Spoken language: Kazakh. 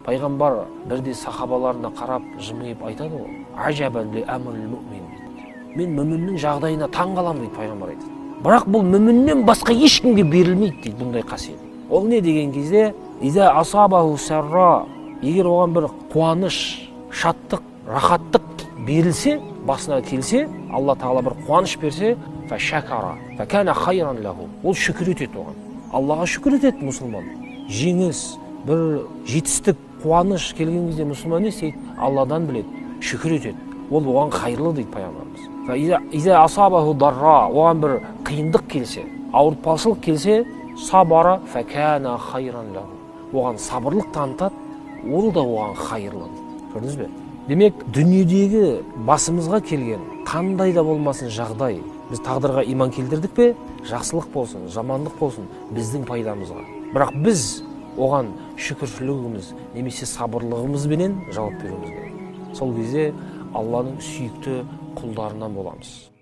Пайғамбар бірде сахабаларына қарап жымиып айтады ғой, ажабан ли амрил муъмин. Мен мүміннің жағдайына таң қаламын дейді пайғамбар айтады. Бірақ бұл мүміннен басқа ешкімге берілмейді дейді бұндай қасиет. Ол не деген кезде, иза асабаху сарра, егер оған бір қуаныш, шаттық, рахаттық берілсе, басына келсе, Алла Тағала бір қуаныш берсе, фа шакара, фа кана хайран лаху. Ол шүкір етеді оған. Аллаға шүкір етеді мұсылман. Жеңіс, бір жетістік, қуаныш келген кезде мұсылман не істейді? Алладан біледі, шүкір етеді. Ол оған қайырлы дейді пайғамбарымыз. Иза асабаху дарра, оған бір қиындық келсе, ауыртпашылық келсе, сабара фа кана хайран лаху. Оған сабырлық танытады, ол да оған қайырлы. Көрдіңіз бе? Демек, дүниедегі басымызға келген қандай да болмасын жағдай, біз тағдырға иман келтірдік пе, жақсылық болсын, жамандық болсын, біздің пайдамызға. Бірақ біз оған шүкіршілігіміз немесе сабырлығымызбенен жауап беруіміз керек. Сол кезде Алланың сүйікті құлдарынан боламыз.